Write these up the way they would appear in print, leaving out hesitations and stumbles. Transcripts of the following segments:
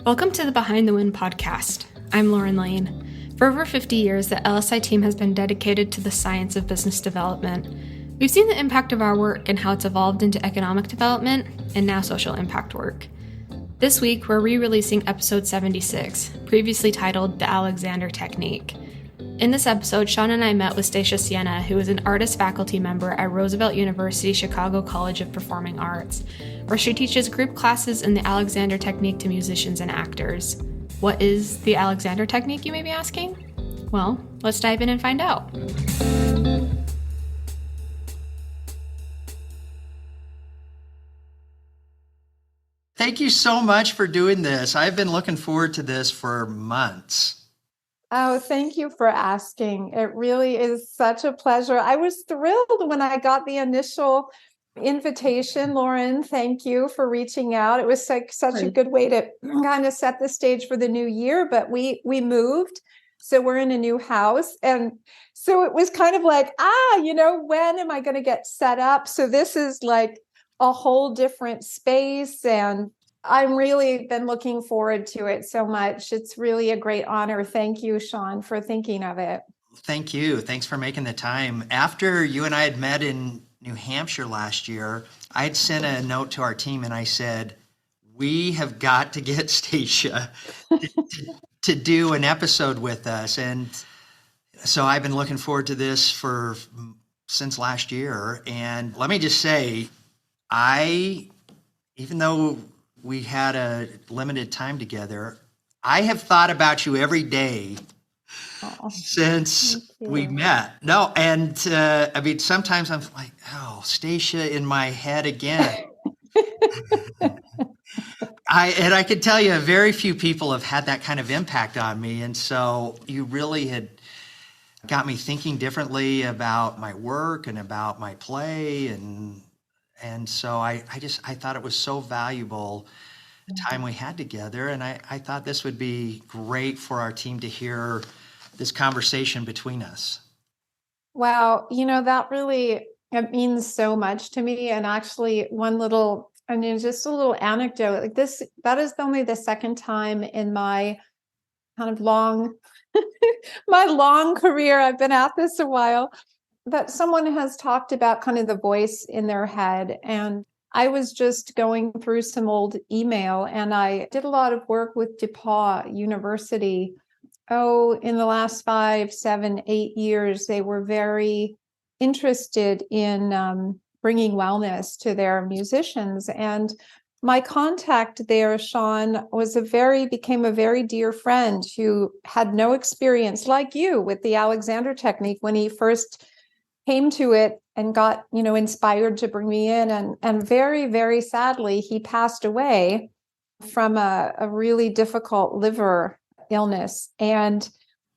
Welcome to the Behind the Wind podcast. I'm Lauren Lane. For over 50 years, the LSI team has been dedicated to the science of business development. We've seen the impact of our work and how it's evolved into economic development and now social impact work. This week, we're re-releasing episode 76, previously titled The Alexander Technique. In this episode, Sean and I met with Stasia Sienna, who is an artist faculty member at Roosevelt University Chicago College of Performing Arts, where she teaches group classes in the Alexander Technique to musicians and actors. What is the Alexander Technique, you may be asking? Well, let's dive in and find out. Thank you so much for doing this. I've been looking forward to this for months. Oh, thank you for asking. It really is such a pleasure. I was thrilled when I got the initial invitation, Lauren. Thank you for reaching out. It was such a good way to kind of set the stage for the new year, but we moved. So we're in a new house. And so it was kind of like, when am I going to get set up? So this is like a whole different space, and I'm really been looking forward to it so much. It's really a great honor. Thank you, Sean, for thinking of it. Thank you. Thanks for making the time. After you and I had met in New Hampshire last year, I had sent a note to our team and I said, we have got to get Stasia to do an episode with us. And so I've been looking forward to this since last year. And let me just say, even though we had a limited time together, I have thought about you every day since we met. No, and sometimes I'm like, oh, Stasia in my head again. I can tell you, very few people have had that kind of impact on me, and so you really had got me thinking differently about my work and about my play, and so I thought it was so valuable the time we had together. And I thought this would be great for our team to hear this conversation between us. Wow. It means so much to me. And actually just a little anecdote like this, that is only the second time in my kind of my long career, I've been at this a while, that someone has talked about kind of the voice in their head. And I was just going through some old email, and I did a lot of work with DePauw University. In the last 5, 7, 8 years, they were very interested in bringing wellness to their musicians. And my contact there, Sean, became a very dear friend who had no experience like you with the Alexander Technique when he first came to it and got, inspired to bring me in. And very, very sadly, he passed away from a really difficult liver illness. And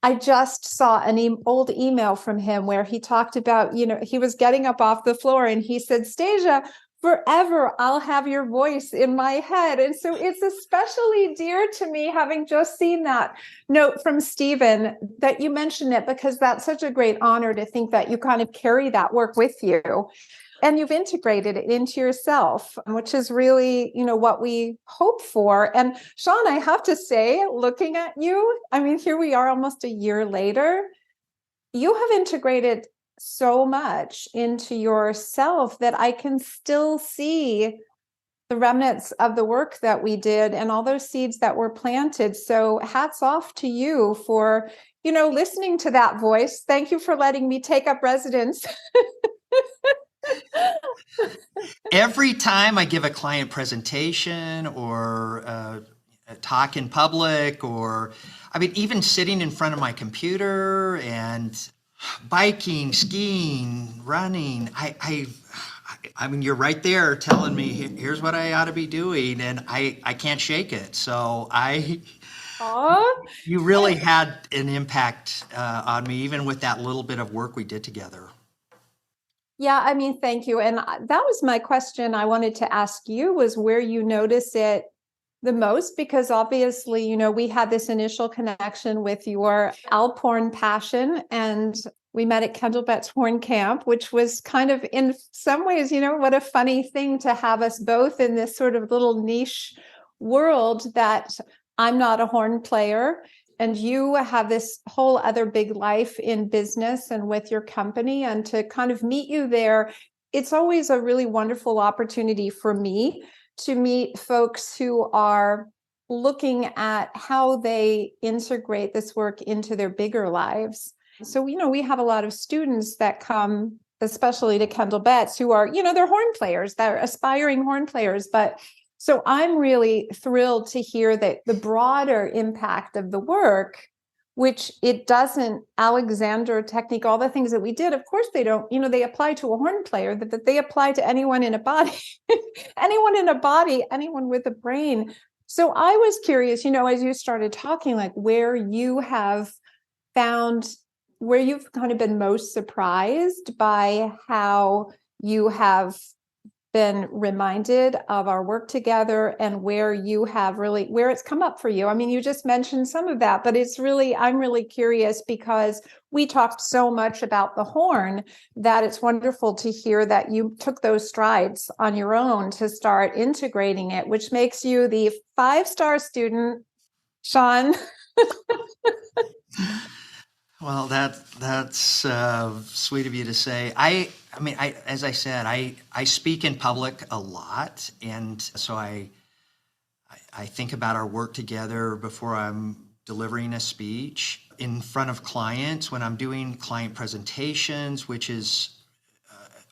I just saw an old email from him where he talked about, he was getting up off the floor and he said, Stasia, forever, I'll have your voice in my head. And so it's especially dear to me, having just seen that note from Stephen, that you mentioned it, because that's such a great honor to think that you kind of carry that work with you and you've integrated it into yourself, which is really, what we hope for. And Sean, I have to say, looking at you, here we are almost a year later, you have integrated so much into yourself that I can still see the remnants of the work that we did and all those seeds that were planted. So hats off to you for, listening to that voice. Thank you for letting me take up residence. Every time I give a client presentation or a talk in public, or even sitting in front of my computer and biking, skiing, running, you're right there telling me, here's what I ought to be doing, and I can't shake it. So you really had an impact on me, even with that little bit of work we did together. Yeah, thank you. And that was my question I wanted to ask you, was where you notice it the most, because obviously, we had this initial connection with your Alphorn passion, and we met at Kendall Betts Horn Camp, which was kind of, in some ways, what a funny thing to have us both in this sort of little niche world that I'm not a horn player, and you have this whole other big life in business and with your company, and to kind of meet you there, it's always a really wonderful opportunity for me to meet folks who are looking at how they integrate this work into their bigger lives. So, we have a lot of students that come, especially to Kendall Betts, who are, they're horn players, they're aspiring horn players. But so I'm really thrilled to hear that the broader impact of the work, which it doesn't, Alexander technique, all the things that we did, of course they don't, they apply to a horn player, that they apply to anyone in a body, anyone with a brain. So I was curious, as you started talking, like where you've kind of been most surprised by how you have been reminded of our work together, and where it's come up for you. I mean, you just mentioned some of that, but I'm really curious, because we talked so much about the horn that it's wonderful to hear that you took those strides on your own to start integrating it, which makes you the 5-star student, Sean. Well, that's sweet of you to say. As I said, I speak in public a lot, and so I think about our work together before I'm delivering a speech in front of clients, when I'm doing client presentations, which is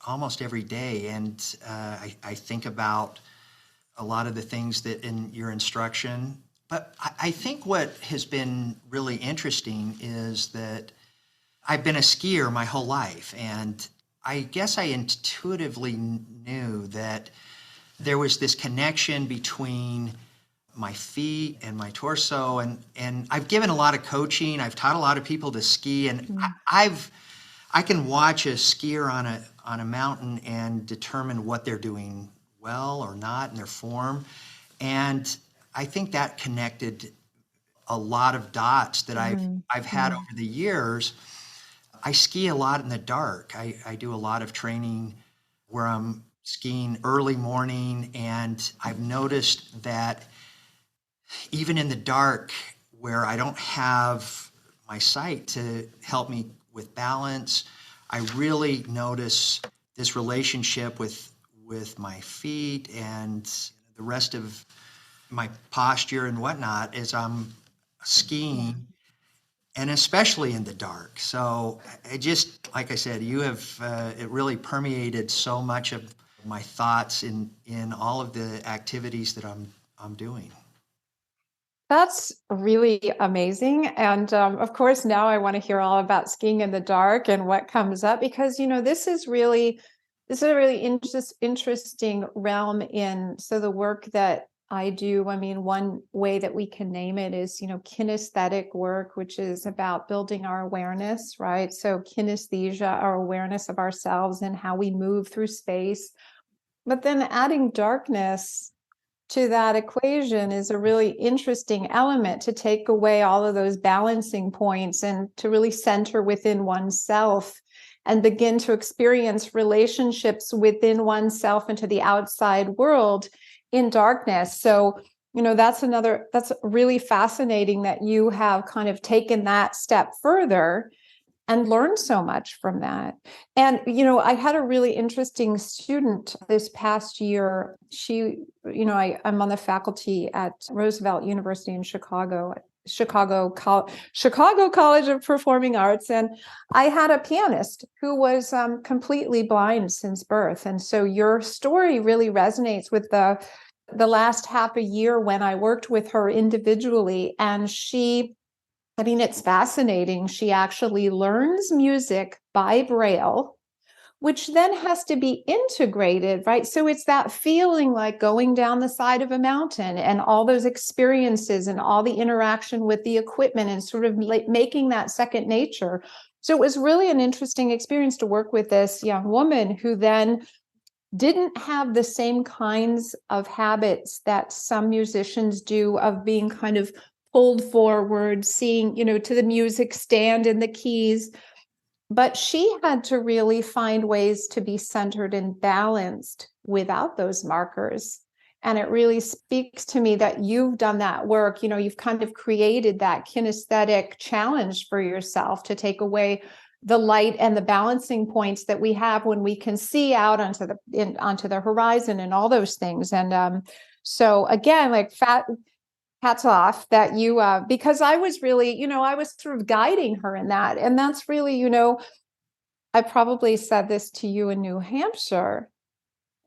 almost every day, and I think about a lot of the things that in your instruction. But I think what has been really interesting is that I've been a skier my whole life, and I guess I intuitively knew that there was this connection between my feet and my torso, and I've given a lot of coaching. I've taught a lot of people to ski, and I can watch a skier on a mountain and determine what they're doing well or not in their form, and I think that connected a lot of dots that I've had over the years. I ski a lot in the dark. I do a lot of training where I'm skiing early morning, and I've noticed that even in the dark, where I don't have my sight to help me with balance, I really notice this relationship with my feet and the rest of my posture and whatnot as I'm skiing, and especially in the dark. So like I said, you have, it really permeated so much of my thoughts in all of the activities that I'm doing. That's really amazing. And of course, now I want to hear all about skiing in the dark and what comes up, because, this is a really interesting realm so the work that I do. I mean, one way that we can name it is, kinesthetic work, which is about building our awareness, right? So kinesthesia, our awareness of ourselves and how we move through space. But then adding darkness to that equation is a really interesting element, to take away all of those balancing points and to really center within oneself and begin to experience relationships within oneself and to the outside world in darkness. So, that's really fascinating that you have kind of taken that step further and learned so much from that. And, I had a really interesting student this past year. I'm on the faculty at Roosevelt University in Chicago College of Performing Arts. And I had a pianist who was completely blind since birth. And so your story really resonates with the last half a year when I worked with her individually. And it's fascinating. She actually learns music by Braille, which then has to be integrated, right? So it's that feeling like going down the side of a mountain and all those experiences and all the interaction with the equipment and sort of making that second nature. So it was really an interesting experience to work with this young woman who then didn't have the same kinds of habits that some musicians do, of being kind of pulled forward, seeing, to the music stand and the keys. But she had to really find ways to be centered and balanced without those markers. And it really speaks to me that you've done that work. You've kind of created that kinesthetic challenge for yourself to take away the light and the balancing points that we have when we can see out onto the horizon and all those things. And so again, like hats off that you, because I was really, I was sort of guiding her in that. And that's really, I probably said this to you in New Hampshire,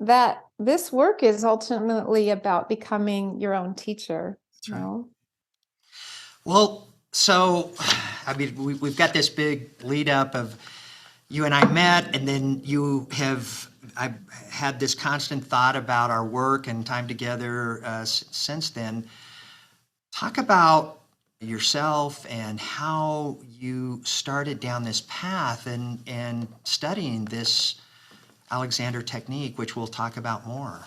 that this work is ultimately about becoming your own teacher. That's right. Well, so, I mean, we've got this big lead up of you and I met, and then I've had this constant thought about our work and time together since then. Talk about yourself and how you started down this path and studying this Alexander technique, which we'll talk about more.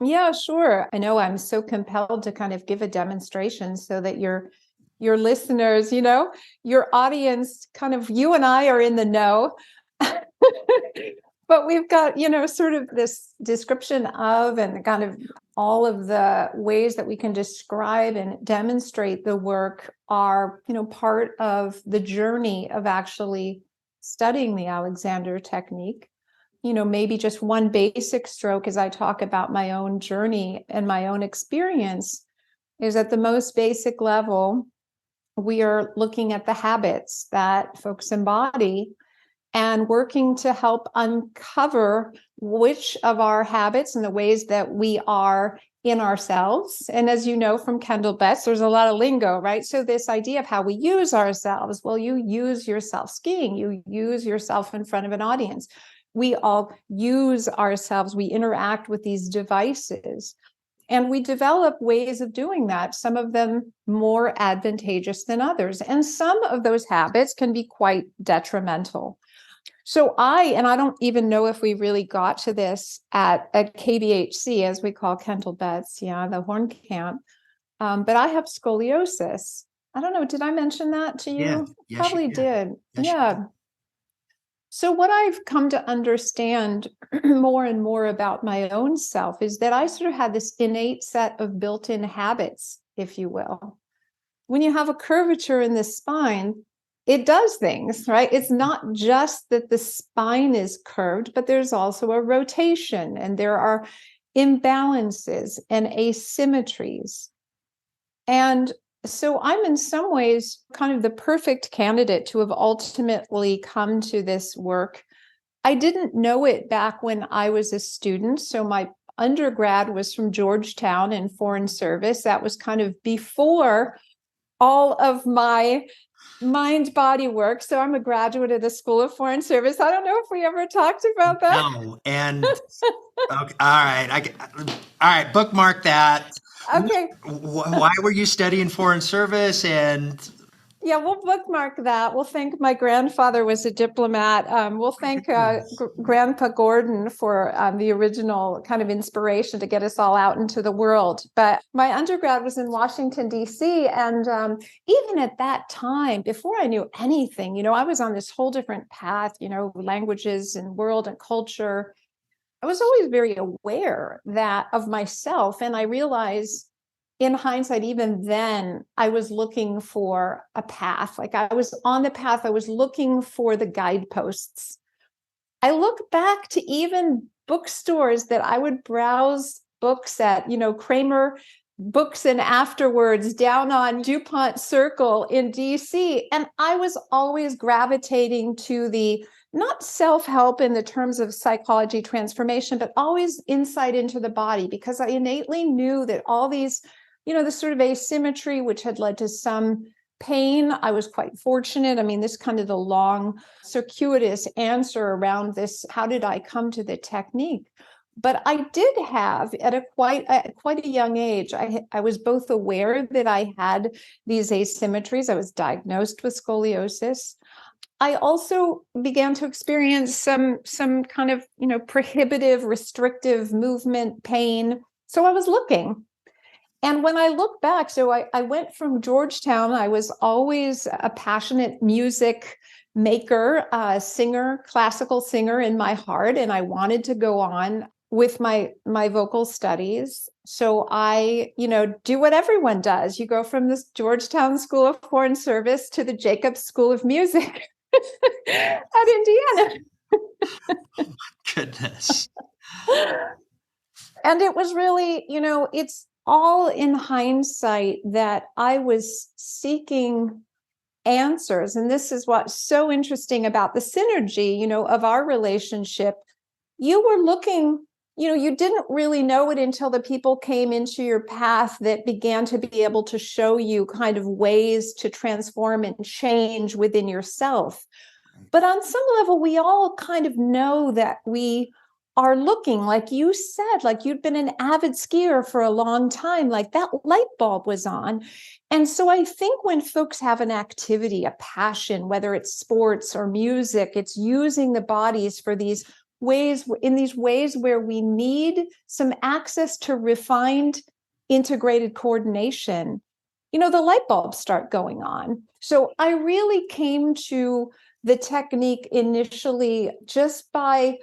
Yeah, sure. I know I'm so compelled to kind of give a demonstration so that your listeners, your audience, kind of you and I are in the know. But we've got, sort of this description of and kind of all of the ways that we can describe and demonstrate the work are, part of the journey of actually studying the Alexander technique. Maybe just one basic stroke as I talk about my own journey and my own experience is at the most basic level, we are looking at the habits that folks embody and working to help uncover which of our habits and the ways that we are in ourselves. And as you know from Kendall Betts, there's a lot of lingo, right? So this idea of how we use ourselves, well, you use yourself skiing, you use yourself in front of an audience. We all use ourselves, we interact with these devices. And we develop ways of doing that, some of them more advantageous than others. And some of those habits can be quite detrimental. So I don't even know if we really got to this at KBHC, as we call Kendall Betts, the horn camp. But I have scoliosis. I don't know, did I mention that to you? Yeah. Yes, Probably you did. did. Yes, Yeah. So what I've come to understand more and more about my own self is that I sort of had this innate set of built-in habits, if you will. When you have a curvature in the spine, it does things, right? It's not just that the spine is curved, but there's also a rotation and there are imbalances and asymmetries. And so I'm in some ways kind of the perfect candidate to have ultimately come to this work. I didn't know it back when I was a student. So my undergrad was from Georgetown in foreign service. That was kind of before all of my mind body work. So I'm a graduate of the School of Foreign Service. I don't know if we ever talked about that. No, and okay, all right, bookmark that. Okay. Why were you studying foreign service? And yeah, we'll bookmark that. We'll thank my grandfather was a diplomat. We'll thank Grandpa Gordon for the original kind of inspiration to get us all out into the world. But my undergrad was in Washington, D.C. And even at that time, before I knew anything, I was on this whole different path, languages and world and culture. I was always very aware of myself. And I realized in hindsight, even then, I was looking for a path. Like I was on the path, I was looking for the guideposts. I look back to even bookstores that I would browse books at, Kramer Books and Afterwards down on DuPont Circle in DC. And I was always gravitating to the not self-help in the terms of psychology transformation, but always insight into the body, because I innately knew that all these this sort of asymmetry, which had led to some pain. I was quite fortunate. I mean, this kind of the long, circuitous answer around this. How did I come to the technique? But I did have, at quite a young age, I was both aware that I had these asymmetries. I was diagnosed with scoliosis. I also began to experience some kind of, prohibitive, restrictive movement pain. So I was looking. And when I look back, so I went from Georgetown. I was always a passionate music maker, singer, classical singer in my heart, and I wanted to go on. with my vocal studies. So I, do what everyone does. You go from this Georgetown School of Foreign Service to the Jacobs School of Music at Indiana. Goodness. And it was really, it's all in hindsight that I was seeking answers. And this is what's so interesting about the synergy, of our relationship. You were looking, you didn't really know it until the people came into your path that began to be able to show you kind of ways to transform and change within yourself. But on some level, we all kind of know that we are looking, like you said, like you'd been an avid skier for a long time, like that light bulb was on. And so I think when folks have an activity, a passion, whether it's sports or music, it's using the bodies for these ways, in these ways where we need some access to refined, integrated coordination, the light bulbs start going on. So I really came to the technique initially just by,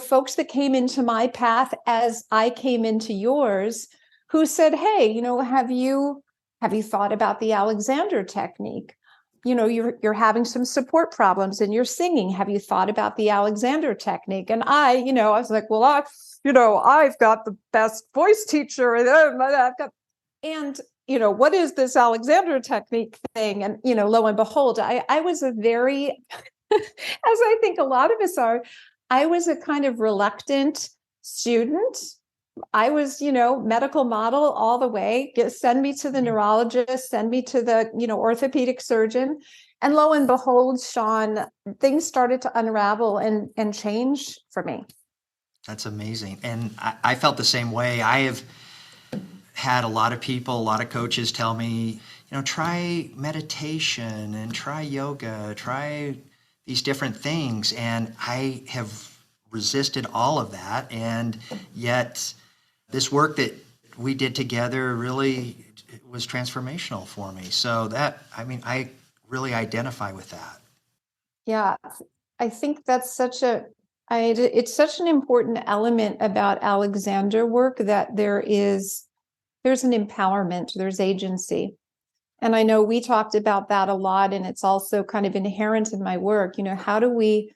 folks that came into my path as I came into yours, who said, hey, have you thought about the Alexander technique? You're having some support problems and you're singing. Have you thought about the Alexander technique? And I was like, well, I've got the best voice teacher. And what is this Alexander technique thing? And, lo and behold, I was a very, as I think a lot of us are, I was a kind of reluctant student. I was, medical model all the way. Send me to the neurologist, send me to the, orthopedic surgeon. And lo and behold, Sean, things started to unravel and change for me. That's amazing. And I felt the same way. I have had a lot of coaches tell me, try meditation and try yoga, try these different things. And I have resisted all of that. And yet this work that we did together really was transformational for me. So I really identify with that. Yeah, I think that's it's such an important element about Alexander work that there's an empowerment, there's agency. And I know we talked about that a lot, and it's also kind of inherent in my work. How do we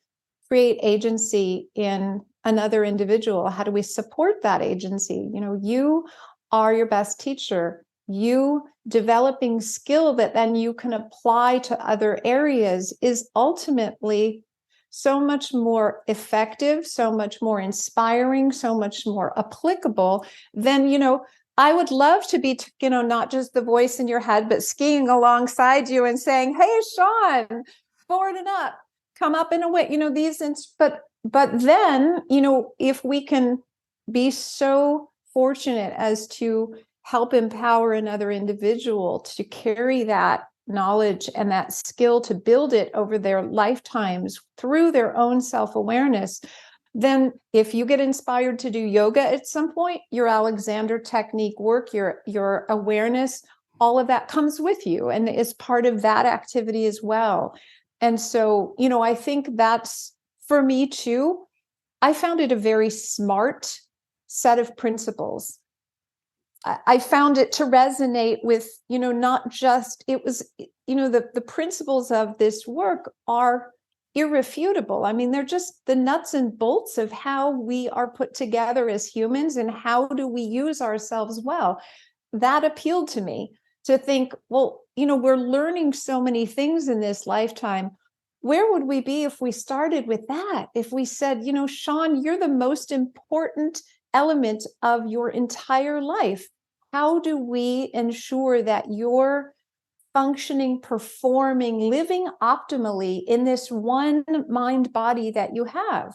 create agency in another individual? How do we support that agency? You are your best teacher. You developing skill that then you can apply to other areas is ultimately so much more effective, so much more inspiring, so much more applicable than, I would love to be, not just the voice in your head, but skiing alongside you and saying, hey, Sean, forward and up, come up in a way, but then, if we can be so fortunate as to help empower another individual to carry that knowledge and that skill to build it over their lifetimes through their own self-awareness, then if you get inspired to do yoga at some point, your Alexander technique work, your awareness, all of that comes with you and is part of that activity as well. And so, I think that's, for me too, I found it a very smart set of principles. I found it to resonate with, not just, it was, the principles of this work are irrefutable. I mean, they're just the nuts and bolts of how we are put together as humans and how do we use ourselves well. That appealed to me, to think, well, we're learning so many things in this lifetime. Where would we be if we started with that? If we said, Sean, you're the most important element of your entire life. How do we ensure that you're functioning, performing, living optimally in this one mind body that you have?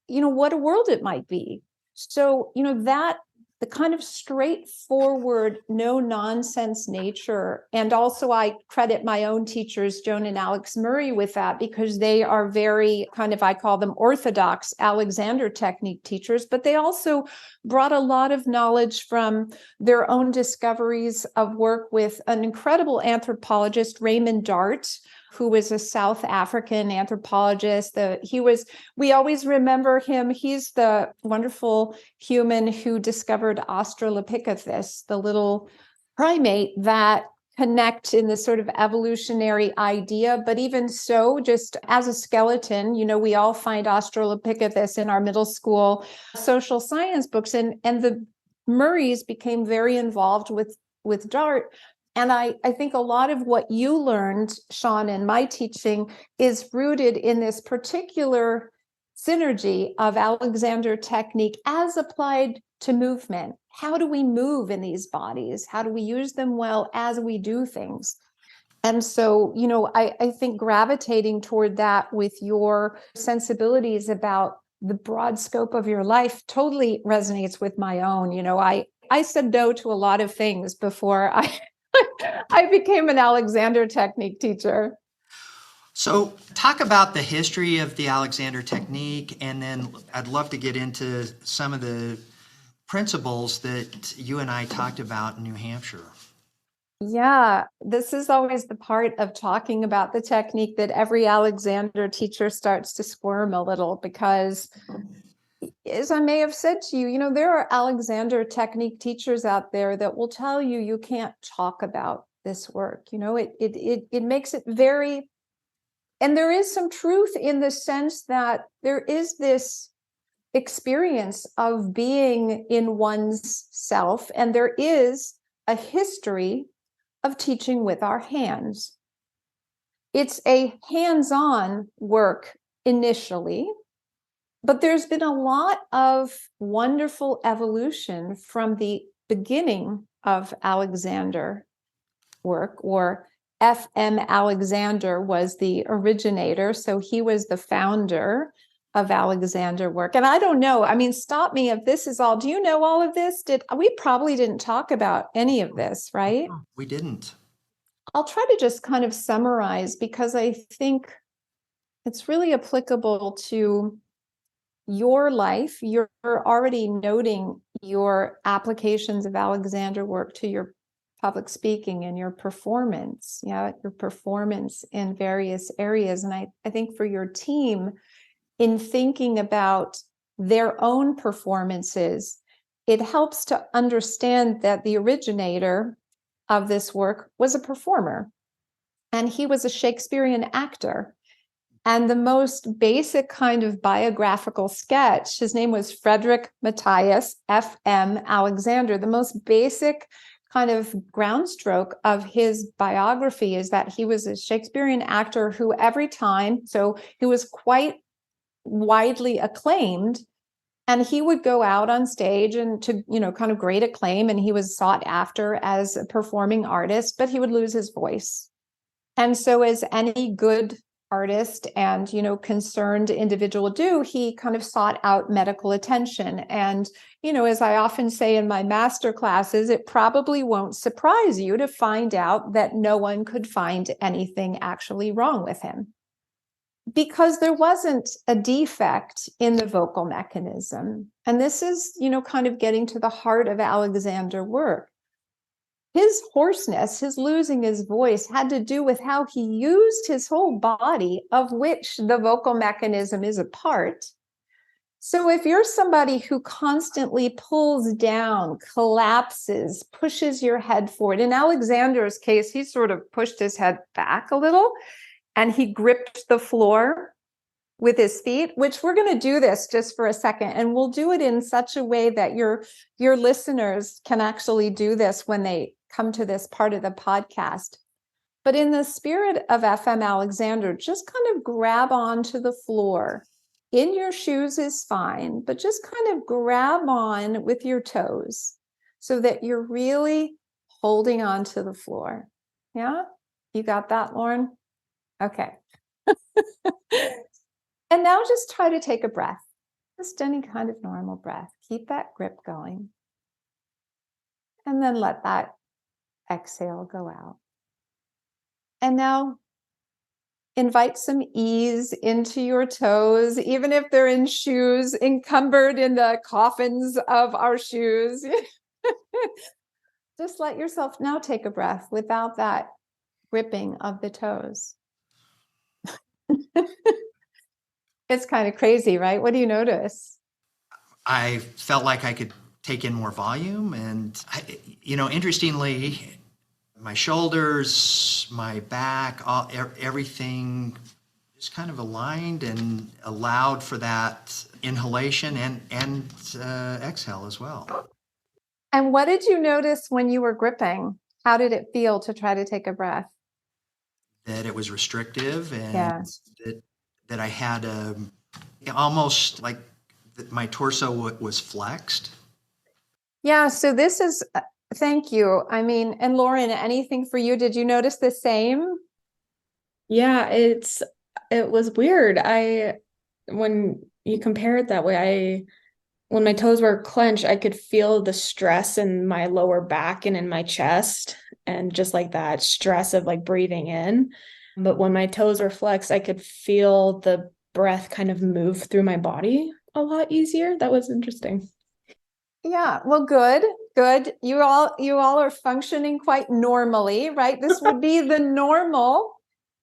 What a world it might be. So, that the kind of straightforward, no nonsense nature. And also I credit my own teachers, Joan and Alex Murray, with that, because they are very kind of, I call them orthodox Alexander technique teachers, but they also brought a lot of knowledge from their own discoveries of work with an incredible anthropologist, Raymond Dart, who was a South African anthropologist. We always remember him. He's the wonderful human who discovered Australopithecus, the little primate that connect in this sort of evolutionary idea. But even so, just as a skeleton, we all find Australopithecus in our middle school social science books, and the Murrays became very involved with DART. And I think a lot of what you learned, Sean, in my teaching is rooted in this particular synergy of Alexander technique as applied to movement. How do we move in these bodies? How do we use them well as we do things? And so, I think gravitating toward that with your sensibilities about the broad scope of your life totally resonates with my own. I said no to a lot of things before I became an Alexander technique teacher. So talk about the history of the Alexander technique, and then I'd love to get into some of the principles that you and I talked about in New Hampshire. Yeah, this is always the part of talking about the technique that every Alexander teacher starts to squirm a little, because as I may have said to you, there are Alexander technique teachers out there that will tell you you can't talk about this work. It makes it very, and there is some truth in the sense that there is this experience of being in one's self, and there is a history of teaching with our hands. It's a hands-on work initially, but there's been a lot of wonderful evolution from the beginning of Alexander work, or F.M. Alexander was the originator, so he was the founder of Alexander work. And I don't know, stop me if this is all, do you know all of this? We probably didn't talk about any of this, right? We didn't. I'll try to just kind of summarize, because I think it's really applicable to your life. You're already noting your applications of Alexander work to your public speaking and your performance, your performance in various areas. And I think for your team, in thinking about their own performances, it helps to understand that the originator of this work was a performer, and he was a Shakespearean actor. And the most basic kind of biographical sketch, his name was Frederick Matthias F.M. Alexander. The most basic kind of groundstroke of his biography is that he was a Shakespearean actor who he was quite widely acclaimed, and he would go out on stage and to kind of great acclaim, and he was sought after as a performing artist, but he would lose his voice. And so, as any good artist and concerned individual do, he kind of sought out medical attention. And as I often say in my master classes, it probably won't surprise you to find out that no one could find anything actually wrong with him, because there wasn't a defect in the vocal mechanism. And this is, kind of getting to the heart of Alexander work. His hoarseness, his losing his voice, had to do with how he used his whole body, of which the vocal mechanism is a part. So if you're somebody who constantly pulls down, collapses, pushes your head forward, in Alexander's case, he sort of pushed his head back a little, and he gripped the floor with his feet, which we're going to do this just for a second. And we'll do it in such a way that your listeners can actually do this when they come to this part of the podcast. But in the spirit of FM Alexander, just kind of grab onto the floor. In your shoes is fine, but just kind of grab on with your toes so that you're really holding on to the floor. Yeah? You got that, Lauren? Okay. And now just try to take a breath, just any kind of normal breath. Keep that grip going. And then let that exhale go out. And now invite some ease into your toes, even if they're in shoes, encumbered in the coffins of our shoes. Just let yourself now take a breath without that gripping of the toes. It's kind of crazy, right? What do you notice? I felt like I could take in more volume. And, interestingly, my shoulders, my back, everything just kind of aligned and allowed for that inhalation and exhale as well. And what did you notice when you were gripping? How did it feel to try to take a breath? That it was restrictive and Yeah. that I had almost like my torso was flexed. Yeah. So this is, thank you. I mean, and Lauren, anything for you? Did you notice the same? Yeah, it was weird. When you compare it that way, when my toes were clenched, I could feel the stress in my lower back and in my chest, and just like that stress of like breathing in. But when my toes were flexed, I could feel the breath kind of move through my body a lot easier. That was interesting. Yeah. Well, good, good. You all are functioning quite normally, right? This would be the normal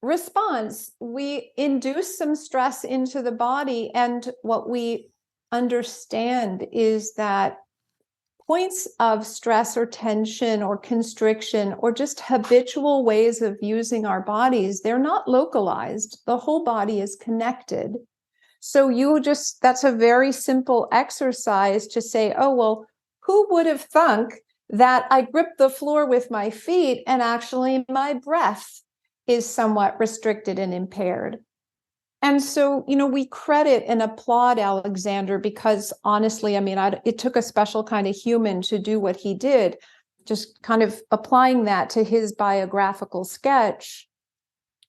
response. We induce some stress into the body, and what we understand is that points of stress or tension or constriction or just habitual ways of using our bodies, they're not localized. The whole body is connected. So that's a very simple exercise to say, oh, well, who would have thunk that I grip the floor with my feet and actually my breath is somewhat restricted and impaired? And so, we credit and applaud Alexander because honestly, I mean, it took a special kind of human to do what he did. Just kind of applying that to his biographical sketch,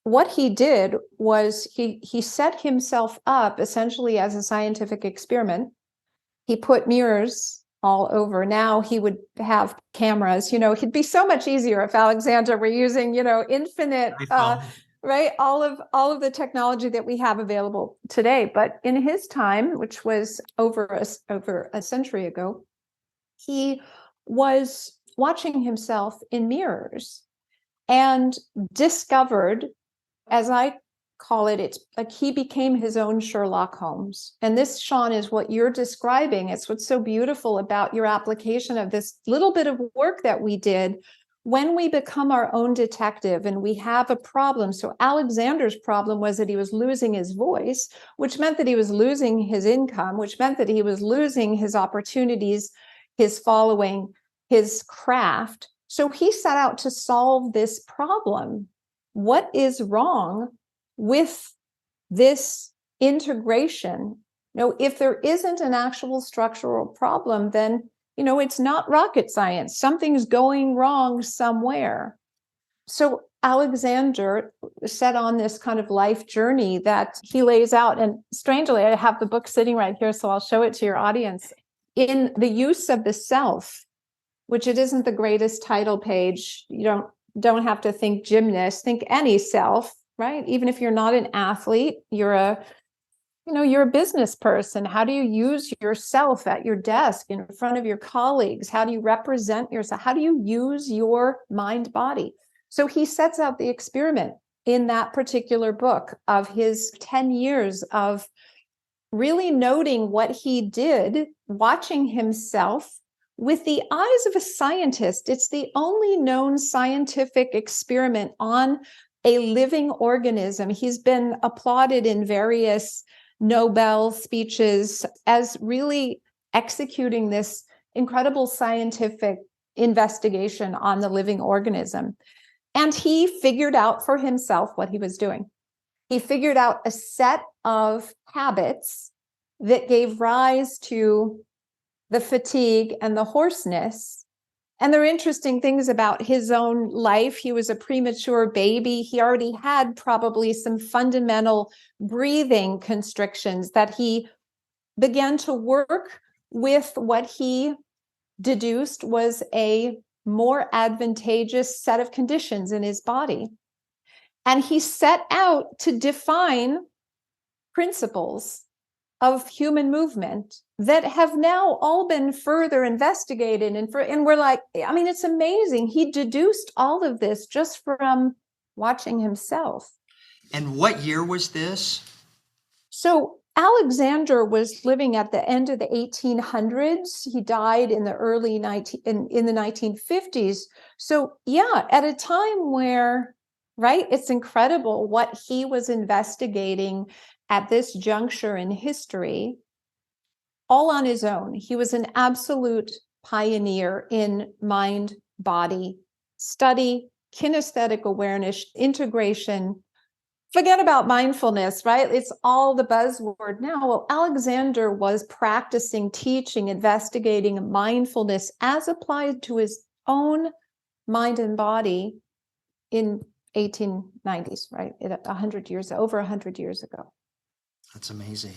what he did was he set himself up essentially as a scientific experiment. He put mirrors all over. Now he would have cameras. It'd be so much easier if Alexander were using, infinite, right? All of the technology that we have available today. But in his time, which was over a century ago, he was watching himself in mirrors and discovered, as I call it, it's like he became his own Sherlock Holmes. And this, Sean, is what you're describing. It's what's so beautiful about your application of this little bit of work that we did. When we become our own detective and we have a problem. So Alexander's problem was that he was losing his voice, which meant that he was losing his income, which meant that he was losing his opportunities, his following, his craft. So he set out to solve this problem. What is wrong with this integration? If there isn't an actual structural problem, then, it's not rocket science. Something's going wrong somewhere. So Alexander set on this kind of life journey that he lays out. And strangely, I have the book sitting right here, so I'll show it to your audience. In the use of the self, which it isn't the greatest title page. You don't have to think gymnast, think any self, right? Even if you're not an athlete, you're a business person. How do you use yourself at your desk in front of your colleagues? How do you represent yourself? How do you use your mind body? So he sets out the experiment in that particular book of his 10 years of really noting what he did, watching himself with the eyes of a scientist. It's the only known scientific experiment on a living organism. He's been applauded in various Nobel speeches as really executing this incredible scientific investigation on the living organism. And he figured out for himself what he was doing. He figured out a set of habits that gave rise to the fatigue and the hoarseness. And there are interesting things about his own life. He was a premature baby. He already had probably some fundamental breathing constrictions that he began to work with. What he deduced was a more advantageous set of conditions in his body. And he set out to define principles of human movement that have now all been further investigated. And we're like, I mean, it's amazing. He deduced all of this just from watching himself. And what year was this? So Alexander was living at the end of the 1800s. He died in the early in the 1950s. So yeah, at a time where, right, it's incredible what he was investigating at this juncture in history, all on his own. He was an absolute pioneer in mind body study, kinesthetic awareness, integration. Forget about mindfulness, right? It's all the buzzword now. Well, Alexander was practicing, teaching, investigating mindfulness as applied to his own mind and body in 1890s, right? 100 years, over 100 years ago. That's amazing.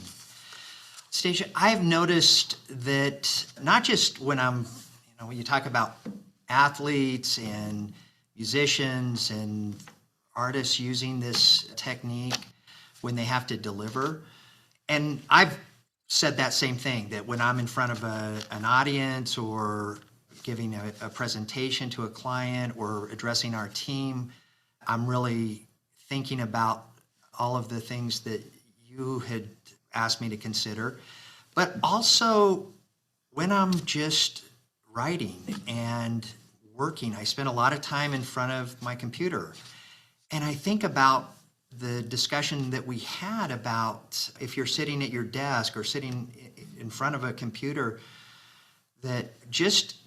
Stasia, I've noticed that not just when when you talk about athletes and musicians and artists using this technique when they have to deliver, and I've said that same thing, that when I'm in front of an audience or giving a presentation to a client or addressing our team, I'm really thinking about all of the things that you had asked me to consider, but also when I'm just writing and working, I spend a lot of time in front of my computer. And I think about the discussion that we had about if you're sitting at your desk or sitting in front of a computer, that just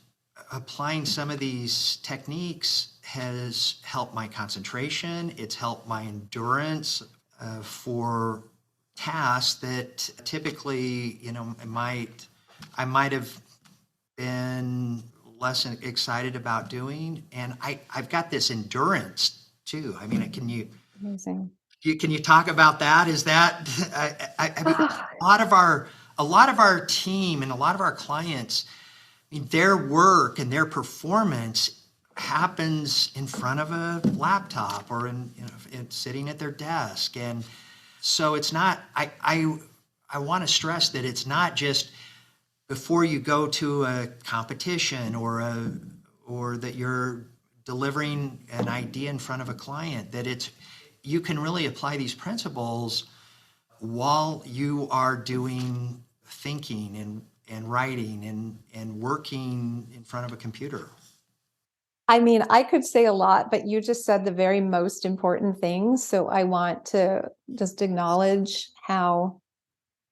applying some of these techniques has helped my concentration. It's helped my endurance for tasks that typically, I might have been less excited about doing. And I've got this endurance too. I mean, Amazing. can you talk about that? Is that, I mean, a lot of our team and a lot of our clients, I mean, their work and their performance happens in front of a laptop or sitting at their desk. And so it's not, I want to stress that it's not just before you go to a competition or that you're delivering an idea in front of a client, that you can really apply these principles while you are doing thinking and writing and working in front of a computer. I mean, I could say a lot, but you just said the very most important things. So I want to just acknowledge how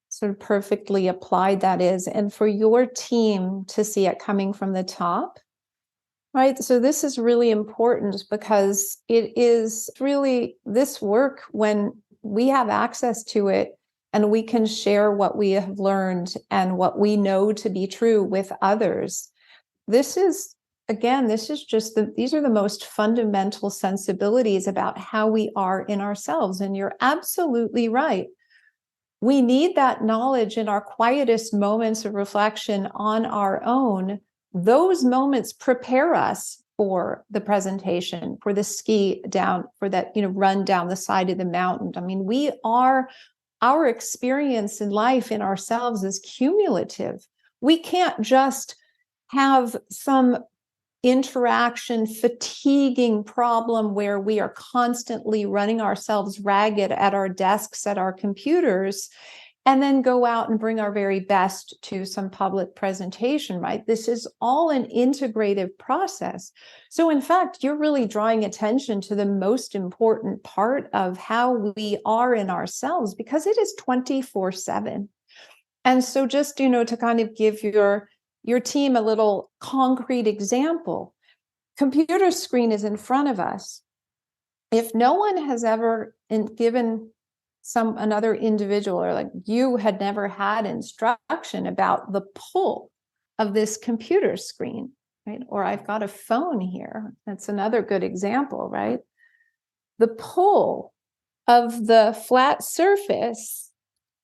sort of perfectly applied that is. And for your team to see it coming from the top, right? So this is really important because it is really this work when we have access to it and we can share what we have learned and what we know to be true with others. This is, again, these are the most fundamental sensibilities about how we are in ourselves. And you're absolutely right. We need that knowledge in our quietest moments of reflection on our own. Those moments prepare us for the presentation, for the ski down, for that, run down the side of the mountain. I mean, our experience in life in ourselves is cumulative. We can't just have some interaction fatiguing problem where we are constantly running ourselves ragged at our desks, at our computers, and then go out and bring our very best to some public presentation, right? This is all an integrative process. So in fact, you're really drawing attention to the most important part of how we are in ourselves, because it is 24/7. And so just, to kind of give your team a little concrete example, computer screen is in front of us. If no one has ever given another individual, or like you had never had instruction about the pull of this computer screen, right? Or I've got a phone here. That's another good example, right? The pull of the flat surface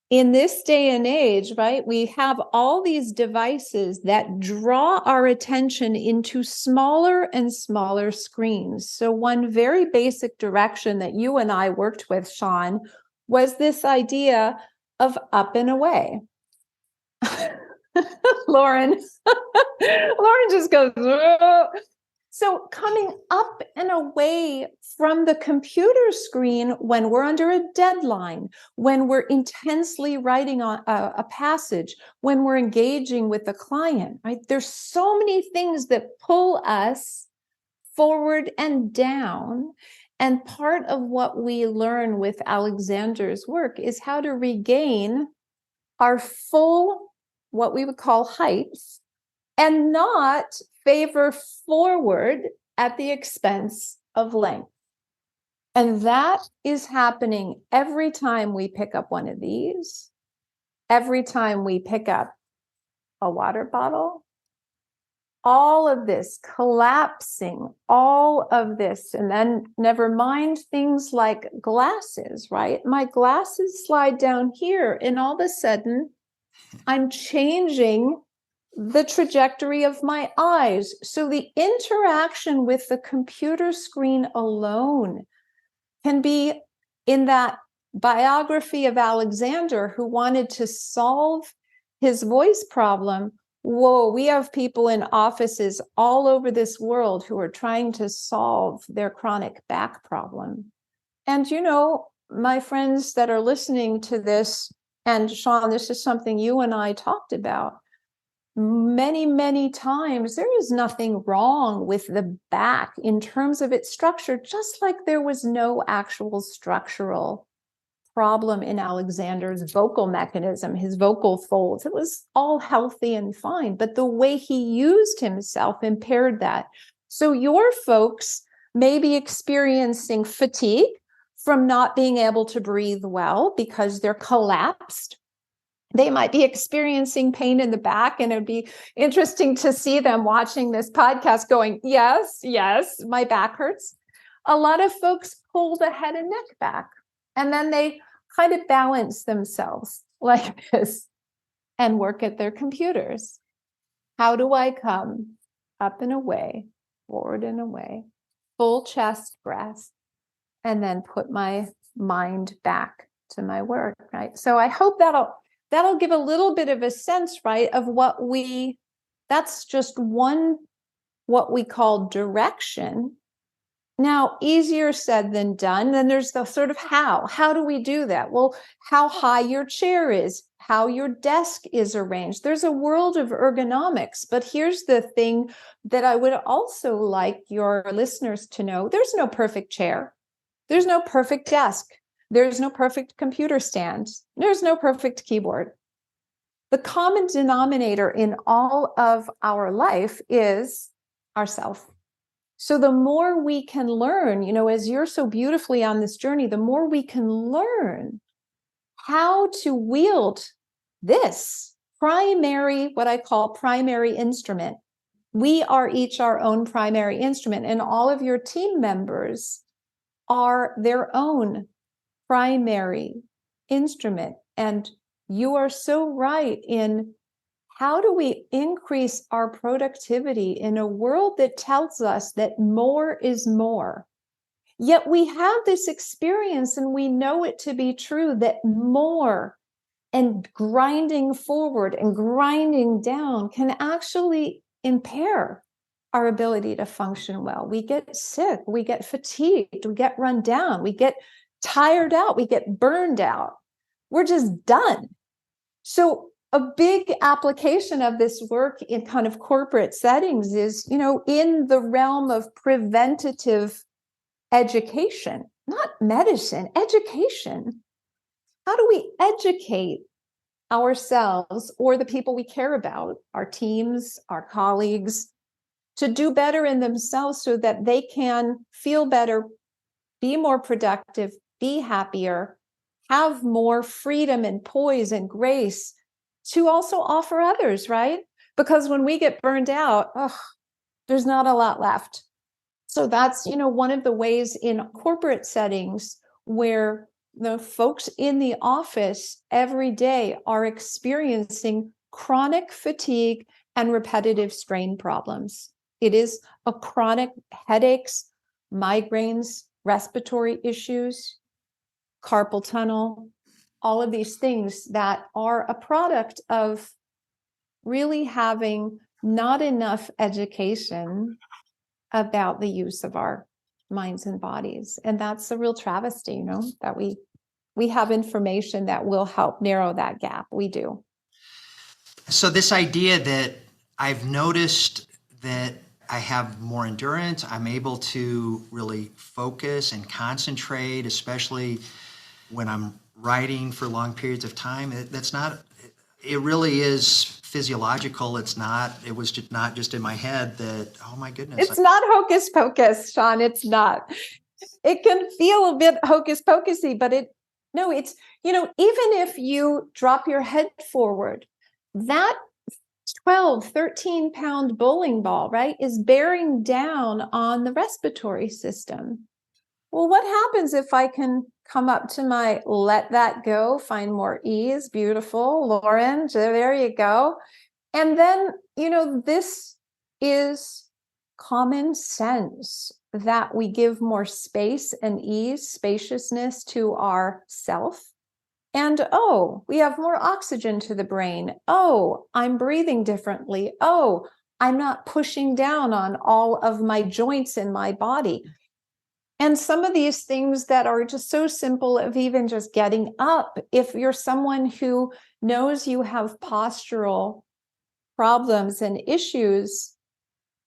in this day and age, right? We have all these devices that draw our attention into smaller and smaller screens. So one very basic direction that you and I worked with, Sean, was this idea of up and away. Lauren just goes, "Whoa." So coming up and away from the computer screen when we're under a deadline, when we're intensely writing on a passage, when we're engaging with a client, right? There's so many things that pull us forward and down. And part of what we learn with Alexander's work is how to regain our full, what we would call height, and not favor forward at the expense of length. And that is happening every time we pick up one of these, every time we pick up a water bottle, all of this collapsing, all of this, and then never mind things like glasses, right? My glasses slide down here, and all of a sudden, I'm changing the trajectory of my eyes. So the interaction with the computer screen alone can be in that biography of Alexander, who wanted to solve his voice problem. Whoa, we have people in offices all over this world who are trying to solve their chronic back problem. And, my friends that are listening to this, and Sean, this is something you and I talked about many, many times. There is nothing wrong with the back in terms of its structure, just like there was no actual structural problem in Alexander's vocal mechanism, his vocal folds. It was all healthy and fine, but the way he used himself impaired that. So your folks may be experiencing fatigue from not being able to breathe well because they're collapsed. They might be experiencing pain in the back, and it'd be interesting to see them watching this podcast going, yes, yes, my back hurts. A lot of folks pull the head and neck back, and then they kind of balance themselves like this and work at their computers. How do I come up and away, forward and away, full chest breath, and then put my mind back to my work, right? So I hope that'll give a little bit of a sense, right, of that's just one, what we call direction. Now, easier said than done. Then there's the sort of how do we do that? Well, how high your chair is, how your desk is arranged. There's a world of ergonomics, but here's the thing that I would also like your listeners to know. There's no perfect chair. There's no perfect desk. There's no perfect computer stand. There's no perfect keyboard. The common denominator in all of our life is ourself. So the more we can learn, as you're so beautifully on this journey, the more we can learn how to wield this primary, what I call primary instrument. We are each our own primary instrument, and all of your team members are their own primary instrument. And you are so right in how do we increase our productivity in a world that tells us that more is more? Yet we have this experience and we know it to be true that more and grinding forward and grinding down can actually impair our ability to function well. We get sick, we get fatigued, we get run down, we get tired out, we get burned out. We're just done. So a big application of this work in kind of corporate settings is, in the realm of preventative education, not medicine, education. How do we educate ourselves or the people we care about, our teams, our colleagues, to do better in themselves so that they can feel better, be more productive, be happier, have more freedom and poise and grace to also offer others, right? Because when we get burned out, there's not a lot left. So that's, one of the ways in corporate settings where the folks in the office every day are experiencing chronic fatigue and repetitive strain problems. It is a chronic headaches, migraines, respiratory issues, carpal tunnel, all of these things that are a product of really having not enough education about the use of our minds and bodies. And that's a real travesty, that we have information that will help narrow that gap. We do. So this idea that I've noticed that I have more endurance, I'm able to really focus and concentrate, especially when I'm writing for long periods of time. It really is physiological. It was just not just in my head that, oh my goodness. It's not hocus pocus, Sean. It's not. It can feel a bit hocus pocusy, but it's, even if you drop your head forward, that 12, 13 pound bowling ball, right, is bearing down on the respiratory system. Well, what happens if I can come up to my let that go, find more ease? Beautiful, Lauren, there you go. And then, this is common sense that we give more space and ease, spaciousness to our self. And we have more oxygen to the brain. I'm breathing differently. I'm not pushing down on all of my joints in my body. And some of these things that are just so simple of even just getting up, if you're someone who knows you have postural problems and issues,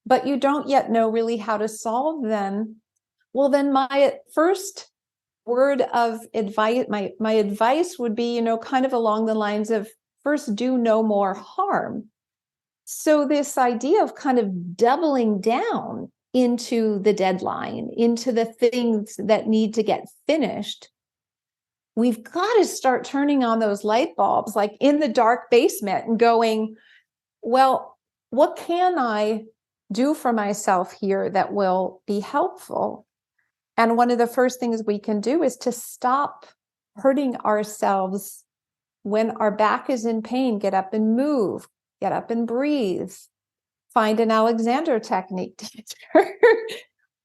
but you don't yet know really how to solve them, well, then my first word of advice, my advice would be, kind of along the lines of, first, do no more harm. So this idea of kind of doubling down into the deadline, into the things that need to get finished, we've got to start turning on those light bulbs, like in the dark basement, and going, well, what can I do for myself here that will be helpful? And one of the first things we can do is to stop hurting ourselves when our back is in pain. Get up and move, get up and breathe, find an Alexander technique,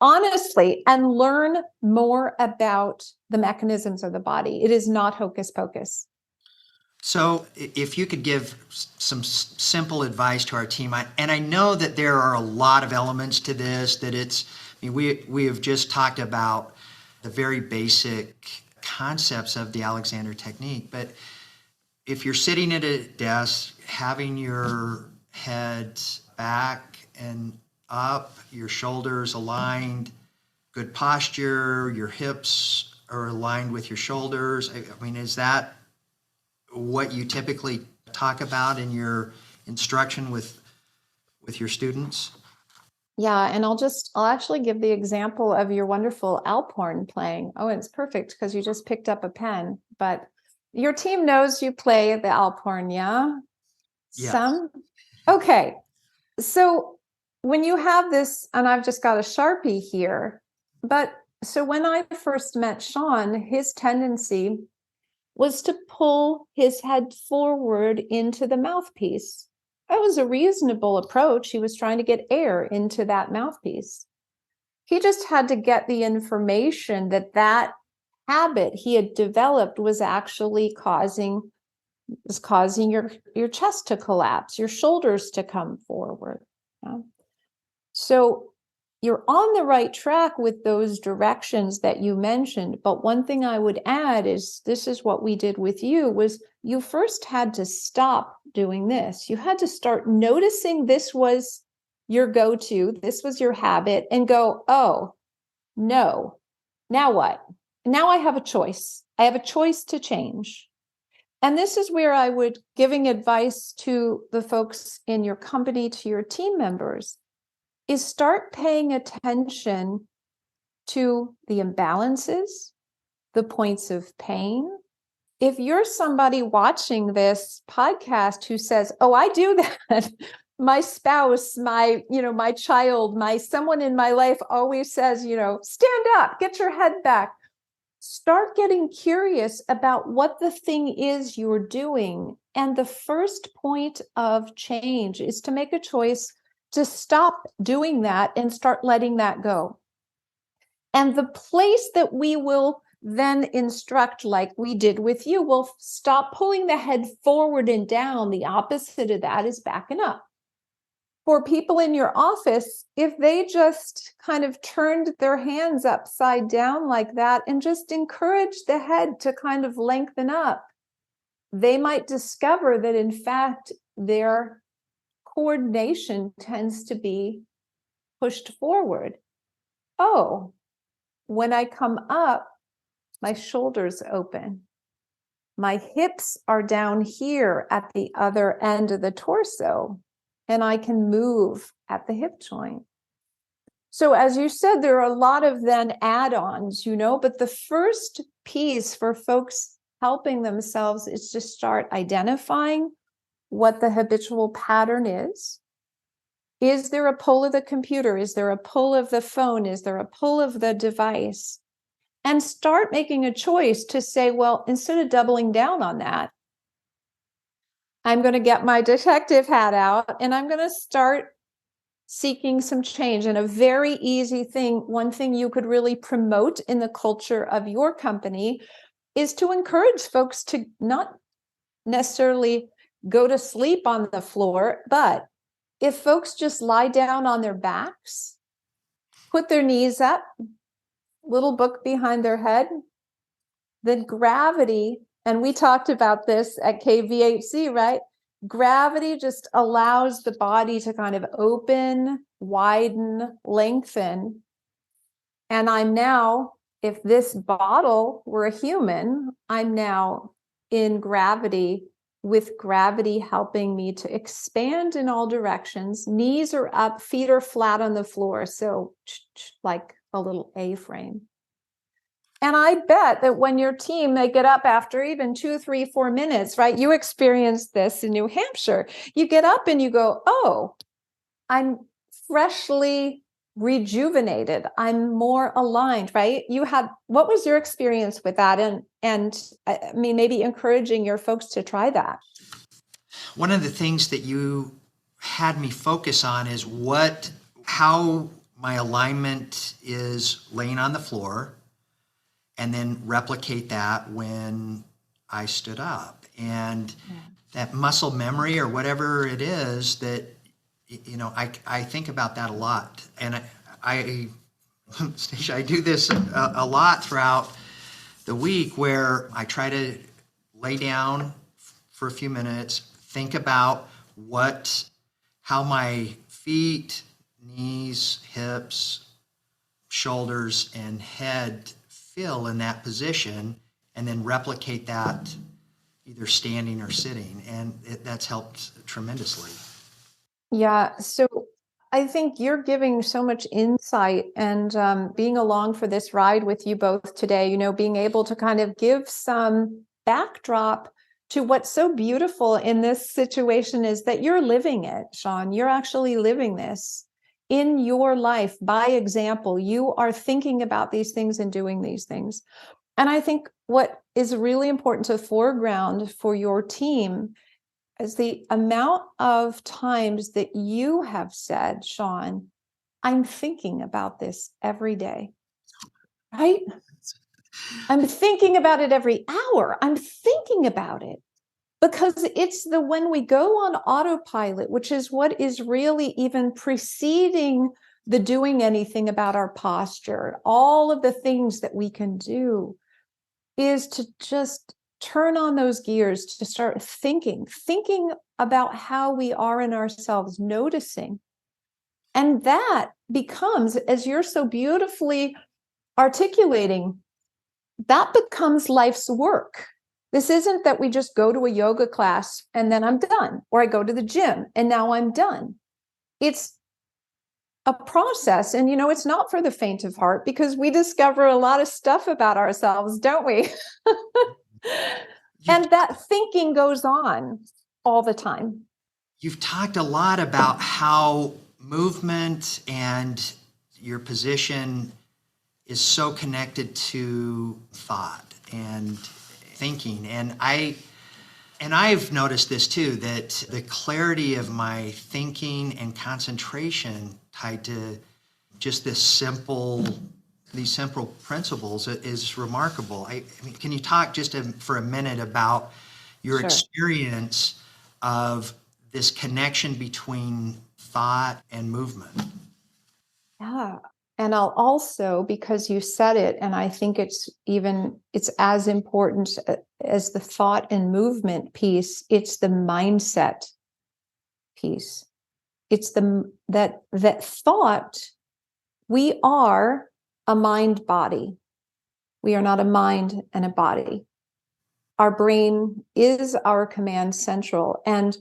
honestly, and learn more about the mechanisms of the body. It is not hocus pocus. So if you could give some simple advice to our team, and I know that there are a lot of elements to this, we have just talked about the very basic concepts of the Alexander technique, but if you're sitting at a desk, having your head back and up, your shoulders aligned, good posture, your hips are aligned with your shoulders, is that what you typically talk about in your instruction with your students? Yeah, and I'll actually give the example of your wonderful Alphorn playing. Oh, it's perfect because you just picked up a pen, but your team knows you play the Alphorn, yeah? Yeah. Some? Okay. So when you have this, and I've just got a Sharpie here, but so when I first met Sean, his tendency was to pull his head forward into the mouthpiece. That was a reasonable approach. He was trying to get air into that mouthpiece. He just had to get the information that habit he had developed was actually causing your chest to collapse, your shoulders to come forward. Yeah. So you're on the right track with those directions that you mentioned. But one thing I would add is, this is what we did with you, was you first had to stop doing this. You had to start noticing this was your go-to, this was your habit, and go, oh, no, now what? Now I have a choice. I have a choice to change. And this is where I would, giving advice to the folks in your company, to your team members, is start paying attention to the imbalances, the points of pain. If you're somebody watching this podcast who says, oh, I do that, my spouse, my child, someone in my life always says, stand up, get your head back. Start getting curious about what the thing is you're doing. And the first point of change is to make a choice to stop doing that and start letting that go. And the place that we will then instruct, like we did with you, will stop pulling the head forward and down. The opposite of that is backing up. for people in your office, if they just kind of turned their hands upside down like that and just encourage the head to kind of lengthen up, they might discover that in fact their coordination tends to be pushed forward. Oh, when I come up, my shoulders open. My hips are down here at the other end of the torso, and I can move at the hip joint. So as you said, there are a lot of then add-ons, but the first piece for folks helping themselves is to start identifying what the habitual pattern is. Is there a pull of the computer? Is there a pull of the phone? Is there a pull of the device? And start making a choice to say, well, instead of doubling down on that, I'm going to get my detective hat out and I'm going to start seeking some change. And a very easy thing, one thing you could really promote in the culture of your company is to encourage folks to not necessarily go to sleep on the floor, but if folks just lie down on their backs, put their knees up, little book behind their head, then gravity, and we talked about this at KVHC, right? Gravity just allows the body to kind of open, widen, lengthen. And I'm now, if this bottle were a human, I'm now in gravity, with gravity helping me to expand in all directions. Knees are up, feet are flat on the floor. So like a little A-frame. And I bet that when your team, they get up after even 2, 3, 4 minutes, right? You experienced this in New Hampshire. You get up and you go, oh, I'm freshly rejuvenated. I'm more aligned, right? What was your experience with that? And I mean, maybe encouraging your folks to try that. One of the things that you had me focus on is how my alignment is laying on the floor, and then replicate that when I stood up. And that muscle memory or whatever it is that, I think about that a lot. And Stasia, I do this a lot throughout the week where I try to lay down for a few minutes, think about how my feet, knees, hips, shoulders, and head feel in that position, and then replicate that either standing or sitting. And that's helped tremendously. Yeah. So I think you're giving so much insight, and being along for this ride with you both today, being able to kind of give some backdrop to what's so beautiful in this situation is that you're living it, Sean. You're actually living this in your life by example. You are thinking about these things and doing these things. And I think what is really important to foreground for your team is the amount of times that you have said, Sean, I'm thinking about this every day, right? I'm thinking about it every hour. I'm thinking about it. Because it's when we go on autopilot, which is what is really even preceding the doing anything about our posture, all of the things that we can do is to just turn on those gears, to start thinking about how we are in ourselves, noticing. And that becomes, as you're so beautifully articulating, that becomes life's work. This isn't that we just go to a yoga class and then I'm done, or I go to the gym and now I'm done. It's a process. And, it's not for the faint of heart, because we discover a lot of stuff about ourselves, don't we? And that thinking goes on all the time. You've talked a lot about how movement and your position is so connected to thought and thinking. And I've noticed this too, that the clarity of my thinking and concentration tied to just these simple principles is remarkable. I mean, can you talk just for a minute about your Sure. experience of this connection between thought and movement. Yeah. And I'll also, because you said it, and I think it's as important as the thought and movement piece, it's the mindset piece. It's that thought, we are a mind body. We are not a mind and a body. Our brain is our command central. And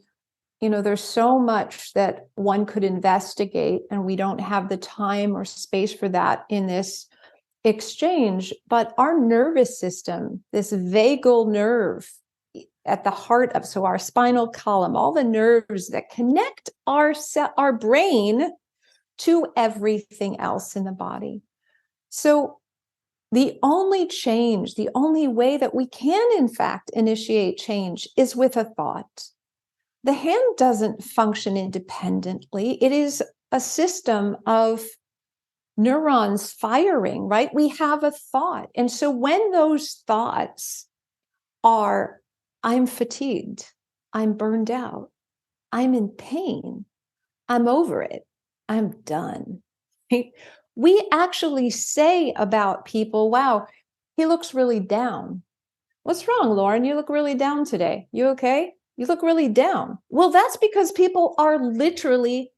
there's so much that one could investigate, and we don't have the time or space for that in this exchange. But our nervous system, this vagal nerve at the heart of, so our spinal column, all the nerves that connect our brain to everything else in the body. So the only way that we can, in fact, initiate change is with a thought. The hand doesn't function independently. It is a system of neurons firing, right? We have a thought. And so when those thoughts are, I'm fatigued, I'm burned out, I'm in pain, I'm over it, I'm done. We actually say about people, wow, he looks really down. What's wrong, Lauren? You look really down today. You okay? You look really down. Well, that's because people are literally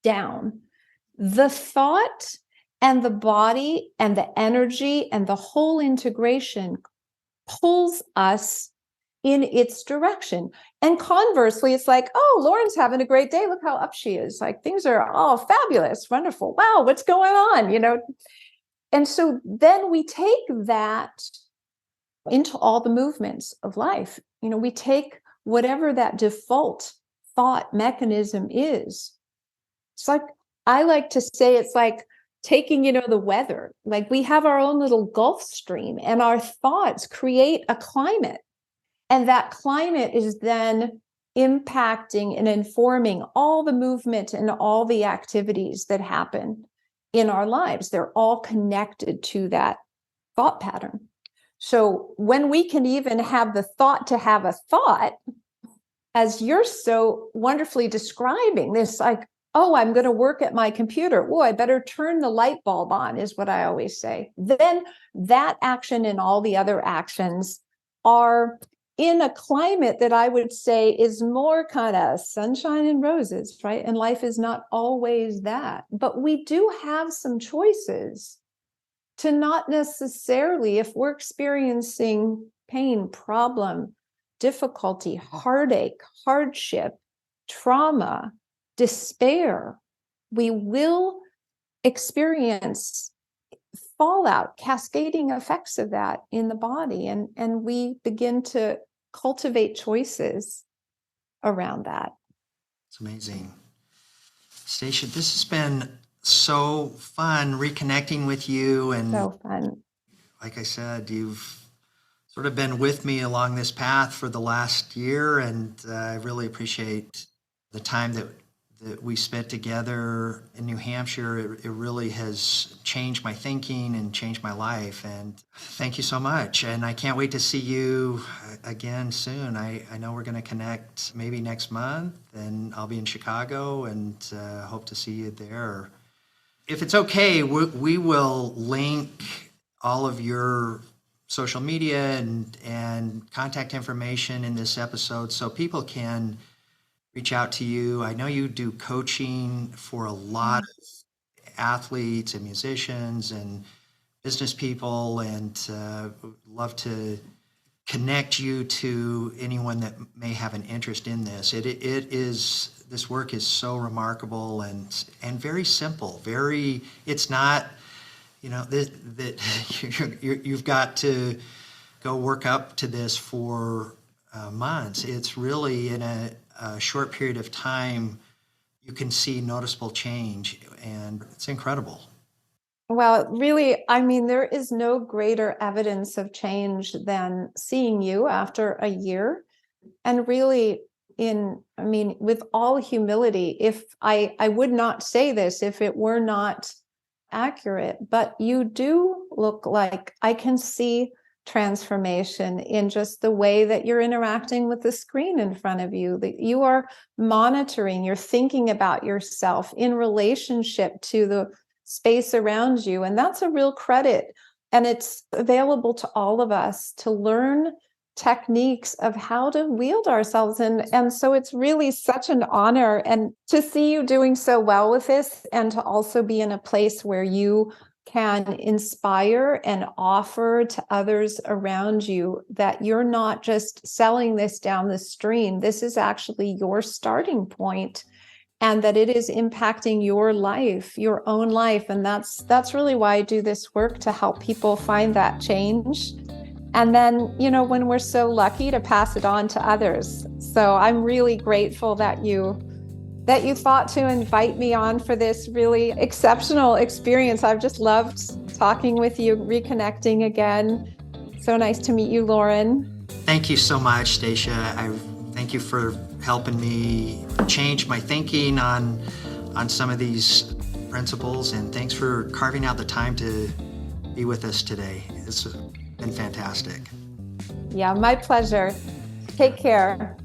down. The thought and the body and the energy and the whole integration pulls us in its direction. And conversely, it's like, oh, Lauren's having a great day. Look how up she is. Like, things are all fabulous, wonderful. Wow, what's going on? And so then we take that into all the movements of life. We take whatever that default thought mechanism is. It's like, I like to say, it's like taking, the weather. Like, we have our own little Gulf Stream, and our thoughts create a climate. And that climate is then impacting and informing all the movement and all the activities that happen in our lives. They're all connected to that thought pattern. So when we can even have the thought to have a thought, as you're so wonderfully describing this, like, oh, I'm going to work at my computer. Oh, I better turn the light bulb on, is what I always say. Then that action and all the other actions are in a climate that I would say is more kind of sunshine and roses, right? And life is not always that. But we do have some choices to not necessarily, if we're experiencing pain, problem, difficulty, heartache, hardship, trauma, despair, we will experience fallout, cascading effects of that in the body. And we begin to cultivate choices around that. It's amazing. Stasia, this has been so fun reconnecting with you. And so fun. Like I said, you've sort of been with me along this path for the last year, and I really appreciate the time that we spent together in New Hampshire. It really has changed my thinking and changed my life. And thank you so much. And I can't wait to see you again soon. I know we're going to connect maybe next month, and I'll be in Chicago, and hope to see you there. If it's okay, we will link all of your social media and contact information in this episode so people can reach out to you. I know you do coaching for a lot of athletes and musicians and business people, and would love to connect you to anyone that may have an interest in this. This work is so remarkable and very simple. It's not, that you've got to go work up to this for months. It's really in a short period of time, you can see noticeable change, and it's incredible. Well, really, I mean, there is no greater evidence of change than seeing you after a year. And really, with all humility, if I would not say this if it were not accurate, but you do look like, I can see transformation in just the way that you're interacting with the screen in front of you, that you are monitoring, you're thinking about yourself in relationship to the space around you. And that's a real credit. And it's available to all of us to learn techniques of how to wield ourselves. And so it's really such an honor, and to see you doing so well with this, and to also be in a place where you can inspire and offer to others around you that you're not just selling this down the stream. This is actually your starting point, and that it is impacting your life, your own life. And that's really why I do this work, to help people find that change. And then, when we're so lucky to pass it on to others. So I'm really grateful that you thought to invite me on for this really exceptional experience. I've just loved talking with you, reconnecting again. So nice to meet you, Lauren. Thank you so much, Stasia. I thank you for helping me change my thinking on some of these principles, and thanks for carving out the time to be with us today. It's been fantastic. Yeah, my pleasure. Take care.